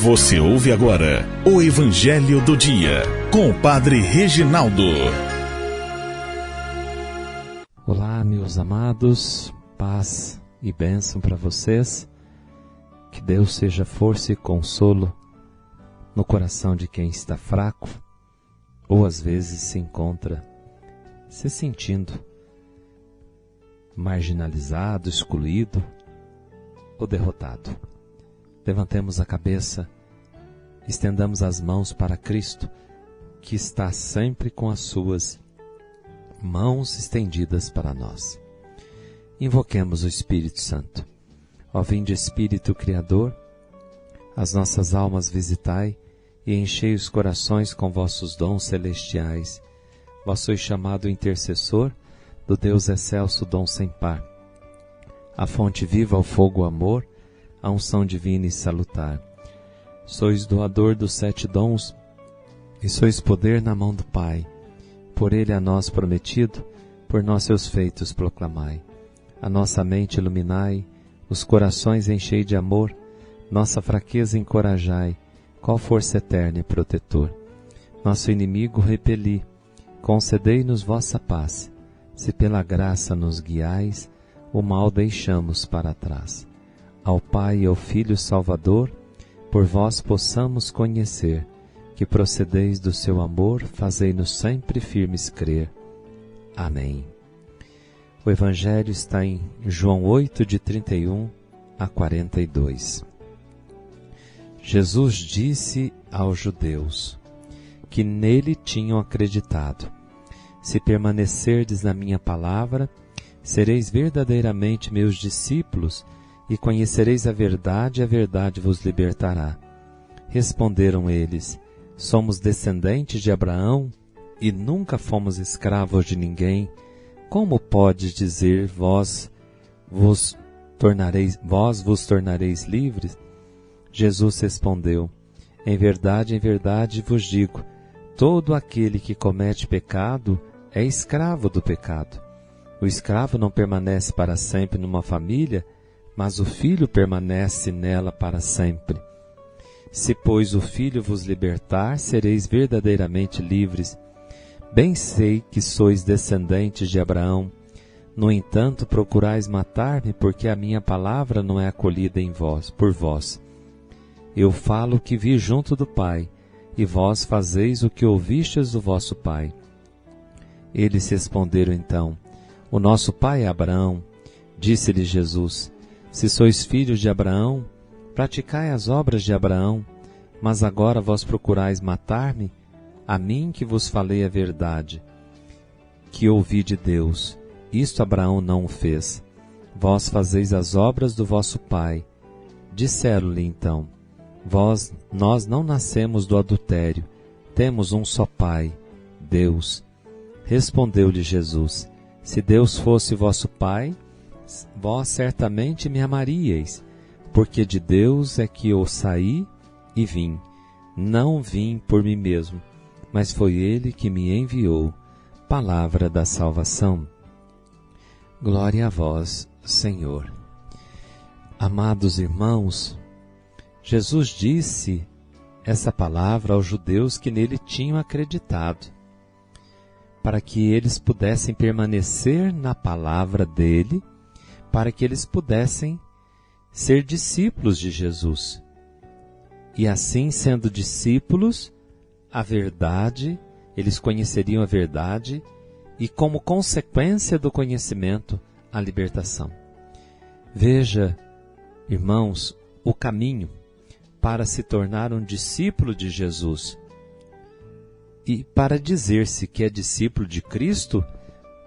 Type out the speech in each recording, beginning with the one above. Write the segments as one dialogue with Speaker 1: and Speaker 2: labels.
Speaker 1: Você ouve agora o Evangelho do Dia, com o Padre Reginaldo.
Speaker 2: Olá, meus amados, paz e bênção para vocês. Que Deus seja força e consolo no coração de quem está fraco, ou às vezes se encontra se sentindo marginalizado, excluído ou derrotado. Levantemos a cabeça, estendamos as mãos para Cristo, que está sempre com as suas mãos estendidas para nós. Invoquemos o Espírito Santo. Ó vinde Espírito Criador, as nossas almas visitai e enchei os corações com vossos dons celestiais. Vós sois chamado intercessor do Deus excelso, dom sem par. A fonte viva, ao fogo, o amor, a unção divina e salutar. Sois doador dos 7 dons e sois poder na mão do Pai. Por ele a nós prometido, por nós seus feitos proclamai. A nossa mente iluminai, os corações enchei de amor, nossa fraqueza encorajai, qual força eterna e protetor. Nosso inimigo repeli, concedei-nos vossa paz, se pela graça nos guiais, o mal deixamos para trás. Ao Pai e ao Filho Salvador, por vós possamos conhecer, que procedeis do seu amor, fazei-nos sempre firmes crer. Amém. O Evangelho está em João 8, de 31 a 42. Jesus disse aos judeus que nele tinham acreditado: se permanecerdes na minha palavra, sereis verdadeiramente meus discípulos e conhecereis a verdade vos libertará. Responderam eles: somos descendentes de Abraão e nunca fomos escravos de ninguém. Como pode dizer vós vos tornareis livres? Jesus respondeu: em verdade vos digo, todo aquele que comete pecado é escravo do pecado. O escravo não permanece para sempre numa família, mas o filho permanece nela para sempre. Se, pois, o Filho vos libertar, sereis verdadeiramente livres. Bem sei que sois descendentes de Abraão. No entanto, procurais matar-me, porque a minha palavra não é acolhida por vós. Eu falo o que vi junto do Pai, e vós fazeis o que ouvistes do vosso pai. Eles responderam então: o nosso pai é Abraão. Disse-lhe Jesus: se sois filhos de Abraão, praticai as obras de Abraão. Mas agora vós procurais matar-me, a mim que vos falei a verdade, que ouvi de Deus. Isto Abraão não o fez. Vós fazeis as obras do vosso pai. Disseram-lhe então: nós não nascemos do adultério, temos um só pai, Deus. Respondeu-lhe Jesus: se Deus fosse vosso pai, vós certamente me amaríeis, porque de Deus é que eu saí e vim. Não vim por mim mesmo, mas foi Ele que me enviou. Palavra da salvação. Glória a vós, Senhor. Amados irmãos, Jesus disse essa palavra aos judeus que nele tinham acreditado, para que eles pudessem permanecer na palavra dele, para que eles pudessem ser discípulos de Jesus. E assim, sendo discípulos, eles conheceriam a verdade e, como consequência do conhecimento, a libertação. Veja, irmãos, o caminho para se tornar um discípulo de Jesus. E para dizer-se que é discípulo de Cristo,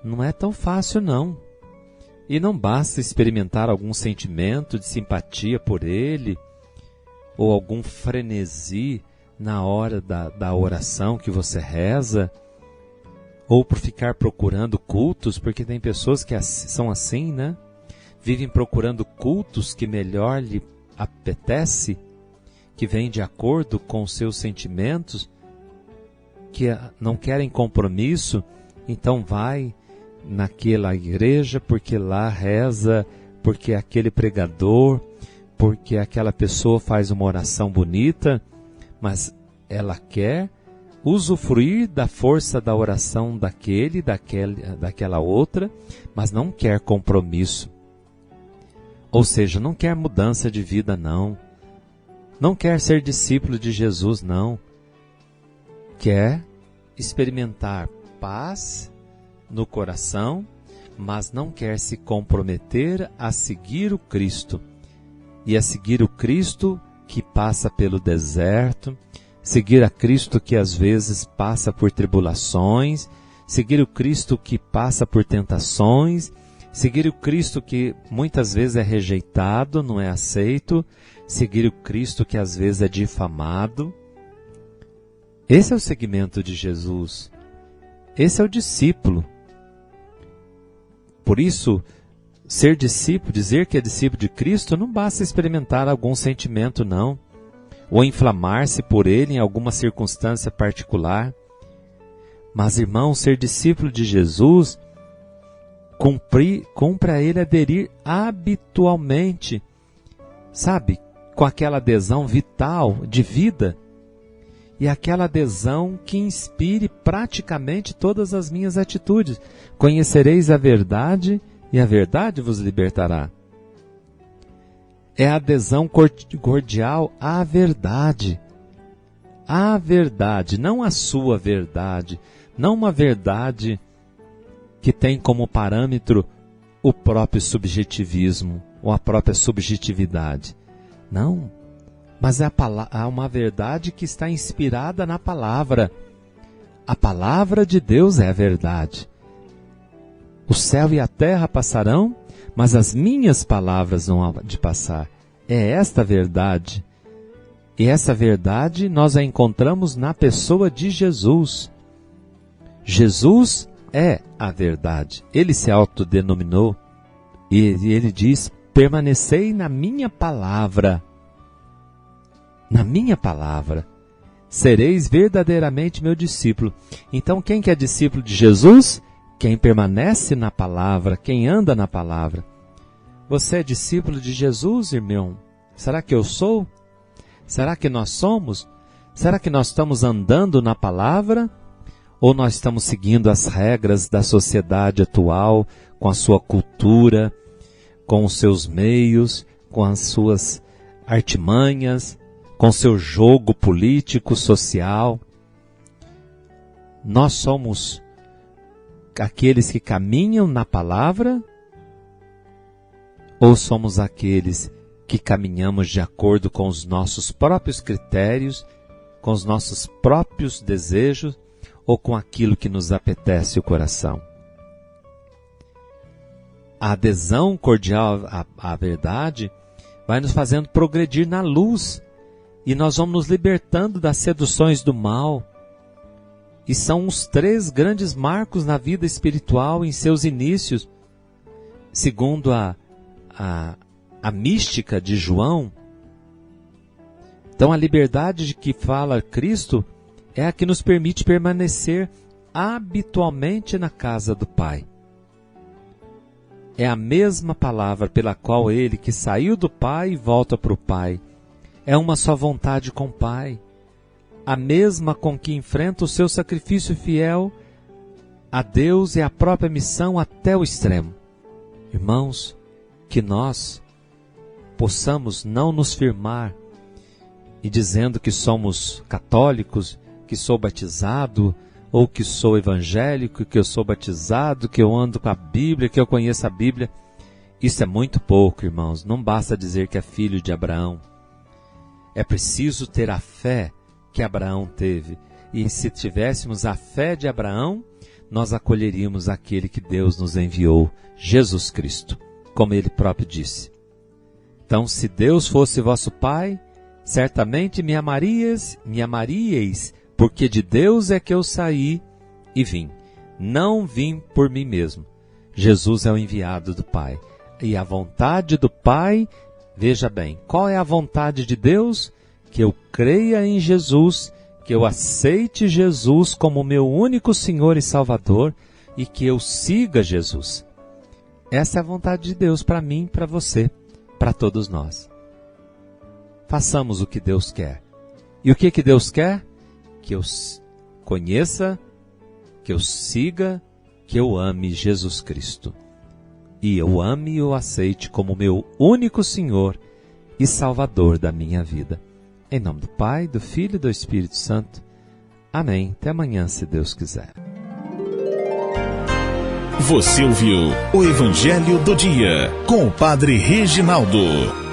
Speaker 2: não é tão fácil não. E não basta experimentar algum sentimento de simpatia por Ele, ou algum frenesi na hora da oração que você reza, ou por ficar procurando cultos, porque tem pessoas que são assim, né? Vivem procurando cultos que melhor lhe apetece, que vêm de acordo com os seus sentimentos, que não querem compromisso, então vai naquela igreja porque lá reza, porque aquele pregador, porque aquela pessoa faz uma oração bonita, mas ela quer usufruir da força da oração daquela outra, mas não quer compromisso. Ou seja, não quer mudança de vida, não. Não quer ser discípulo de Jesus, não. Quer experimentar paz no coração, mas não quer se comprometer a seguir o Cristo. E a seguir o Cristo que passa pelo deserto, seguir a Cristo que às vezes passa por tribulações, seguir o Cristo que passa por tentações, seguir o Cristo que muitas vezes é rejeitado, não é aceito, seguir o Cristo que às vezes é difamado. Esse é o segmento de Jesus. Esse é o discípulo. Por isso, ser discípulo, dizer que é discípulo de Cristo, não basta experimentar algum sentimento, não, ou inflamar-se por ele em alguma circunstância particular. Mas, irmão, ser discípulo de Jesus, cumpre a ele aderir habitualmente, sabe, com aquela adesão vital, de vida, e aquela adesão que inspire praticamente todas as minhas atitudes. Conhecereis a verdade, e a verdade vos libertará. É a adesão cordial à verdade. À verdade, não a sua verdade, não uma verdade que tem como parâmetro o próprio subjetivismo ou a própria subjetividade. Não, mas é uma verdade que está inspirada na palavra. A palavra de Deus é a verdade. O céu e a terra passarão, mas as minhas palavras não há de passar. É esta a verdade. E essa verdade nós a encontramos na pessoa de Jesus. Jesus é a verdade. Ele se autodenominou e ele diz: permanecei na minha palavra. Na minha palavra. Sereis verdadeiramente meu discípulo. Então quem que é discípulo de Jesus? Quem permanece na palavra, quem anda na palavra. Você é discípulo de Jesus, irmão? Será que eu sou? Será que nós somos? Será que nós estamos andando na palavra? Ou nós estamos seguindo as regras da sociedade atual, com a sua cultura, com os seus meios, com as suas artimanhas, com seu jogo político, social? Nós somos aqueles que caminham na palavra? Ou somos aqueles que caminhamos de acordo com os nossos próprios critérios, com os nossos próprios desejos, ou com aquilo que nos apetece o coração? A adesão cordial à verdade vai nos fazendo progredir na luz, e nós vamos nos libertando das seduções do mal. E são os 3 grandes marcos na vida espiritual em seus inícios, segundo a mística de João. Então a liberdade de que fala Cristo é a que nos permite permanecer habitualmente na casa do Pai. É a mesma palavra pela qual ele que saiu do Pai volta para o Pai. É uma só vontade com o Pai. A mesma com que enfrenta o seu sacrifício fiel a Deus e a própria missão até o extremo. Irmãos, que nós possamos não nos firmar e dizendo que somos católicos, que sou batizado, ou que sou evangélico, que eu sou batizado, que eu ando com a Bíblia, que eu conheço a Bíblia. Isso é muito pouco, irmãos. Não basta dizer que é filho de Abraão. É preciso ter a fé que Abraão teve. E se tivéssemos a fé de Abraão, nós acolheríamos aquele que Deus nos enviou, Jesus Cristo, como ele próprio disse. Então, se Deus fosse vosso Pai, certamente me amaríeis, porque de Deus é que eu saí e vim. Não vim por mim mesmo. Jesus é o enviado do Pai. E a vontade do Pai, veja bem, qual é a vontade de Deus? Que eu creia em Jesus, que eu aceite Jesus como meu único Senhor e Salvador e que eu siga Jesus. Essa é a vontade de Deus para mim, para você, para todos nós. façamos o que Deus quer. E o que Deus quer? Que eu conheça, que eu siga, que eu ame Jesus Cristo. E eu ame e o aceite como meu único Senhor e Salvador da minha vida. Em nome do Pai, do Filho e do Espírito Santo. Amém. Até amanhã, se Deus quiser.
Speaker 1: Você ouviu o Evangelho do Dia com o Padre Reginaldo.